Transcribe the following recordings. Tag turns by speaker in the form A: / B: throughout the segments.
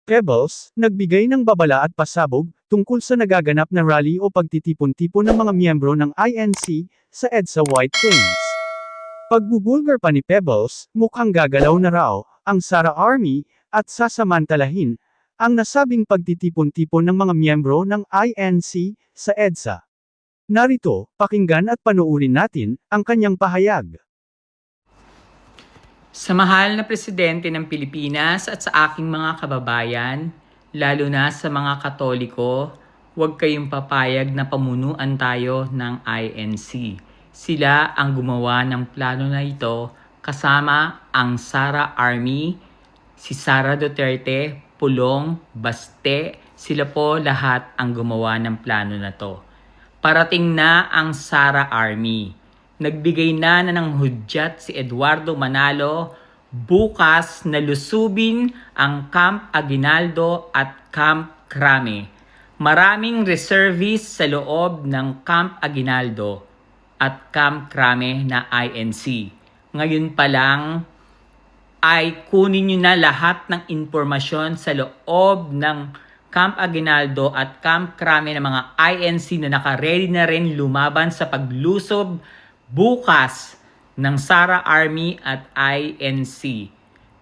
A: Pebbles, nagbigay ng babala at pasabog, tungkol sa nagaganap na rally o pagtitipon-tipon ng mga miyembro ng INC, sa EDSA White Plains. Pagbubulgar pa ni Pebbles, mukhang gagalaw na raw, ang Sara Army, at sasamantalahin, ang nasabing pagtitipon-tipon ng mga miyembro ng INC, sa EDSA. Narito, pakinggan at panuurin natin, ang kanyang pahayag.
B: Sa mahal na Presidente ng Pilipinas at sa aking mga kababayan, lalo na sa mga Katoliko, huwag kayong papayag na pamunuan tayo ng INC. Sila ang gumawa ng plano na ito kasama ang Sara Army, si Sara Duterte, Pulong, Baste, sila po lahat ang gumawa ng plano na to. Parating na ang Sara Army. Nagbigay na ng hudyat si Eduardo Manalo bukas na lusubin ang Camp Aguinaldo at Camp Crame. Maraming reservists sa loob ng Camp Aguinaldo at Camp Crame na INC. Ngayon pa lang ay kunin nyo na lahat ng impormasyon sa loob ng Camp Aguinaldo at Camp Crame ng mga INC na naka-ready na rin lumaban sa paglusob bukas ng Sara Army at INC.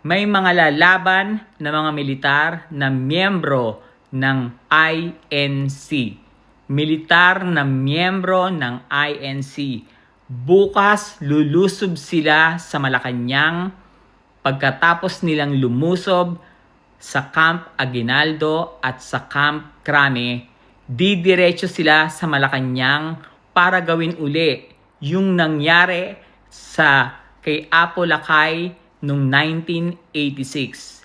B: May mga lalaban na mga militar na miyembro ng INC. Militar na miyembro ng INC. Bukas lulusob sila sa Malacanang pagkatapos nilang lumusob sa Camp Aguinaldo at sa Camp Crame. Didiretso sila sa Malacanang para gawin uli yung nangyari sa kay Apo Lakay noong 1986.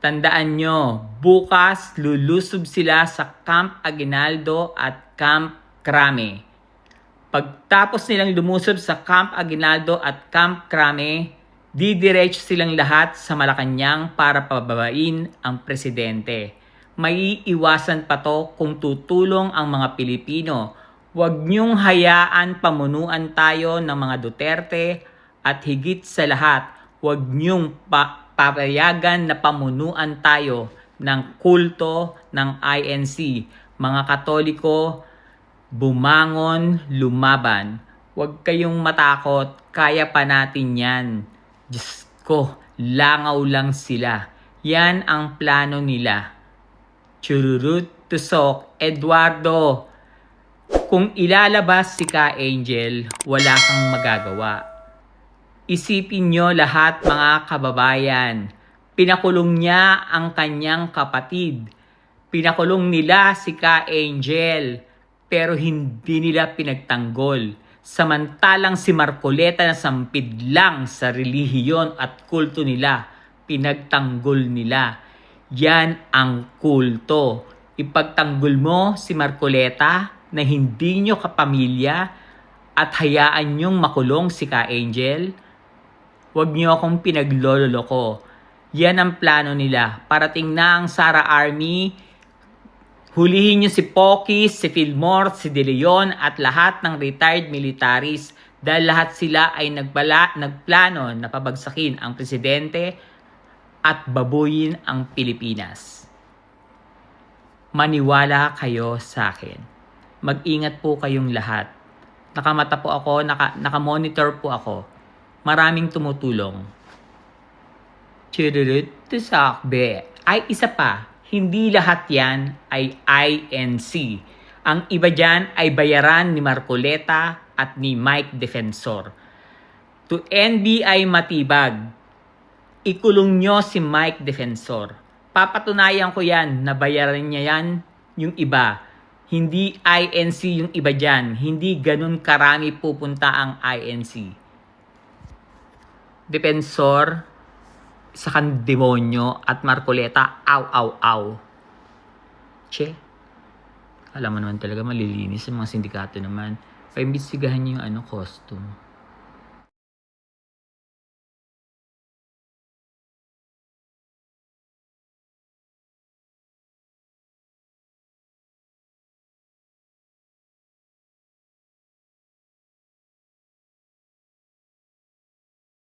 B: Tandaan nyo, bukas lulusob sila sa Camp Aguinaldo at Camp Crame. Pagtapos nilang lumusob sa Camp Aguinaldo at Camp Crame, didiretso silang lahat sa Malacanang para pababain ang presidente. May iwasan pa to kung tutulong ang mga Pilipino. Huwag niyong hayaan pamunuan tayo ng mga Duterte at higit sa lahat, huwag niyong papayagan na pamunuan tayo ng kulto ng INC. Mga Katoliko, bumangon, lumaban. Huwag kayong matakot, kaya pa natin yan. Diyos ko, langaw lang sila. Yan ang plano nila. Chururut tusok, Eduardo. Kung ilalabas si Ka Angel, wala kang magagawa. Isipin nyo lahat mga kababayan. Pinakulong niya ang kanyang kapatid. Pinakulong nila si Ka Angel, pero hindi nila pinagtanggol. Samantalang si Marcoleta na sampid lang sa relihiyon at kulto nila, pinagtanggol nila. Yan ang kulto. Ipagtanggol mo si Marcoleta na hindi nyo kapamilya at hayaan nyong makulong si Ka Angel? Huwag nyo akong pinaglololoko. Yan ang plano nila. Parating na ang Sara Army. Hulihin nyo si Pocky, si Fillmore, si De Leon at lahat ng retired militaries dahil lahat sila ay nagplano na pabagsakin ang presidente at babuyin ang Pilipinas. Maniwala kayo sa akin. Mag-ingat po kayong lahat. Nakamata po ako, nakamonitor po ako. Maraming tumutulong. Chururut tusakbe. Ay isa pa, hindi lahat yan ay INC. Ang iba dyan ay bayaran ni Marcoleta at ni Mike Defensor. To NBI Matibag, ikulong nyo si Mike Defensor. Papatunayan ko yan na bayaran niya yan yung iba. Hindi INC yung iba dyan. Hindi ganun karami pupunta ang INC. Defensor, isa kang demonyo at Marcoleta, aw, aw, aw. Che, alam mo naman talaga malilinis yung mga sindikato naman. Paimbestigahan niyo yung costume.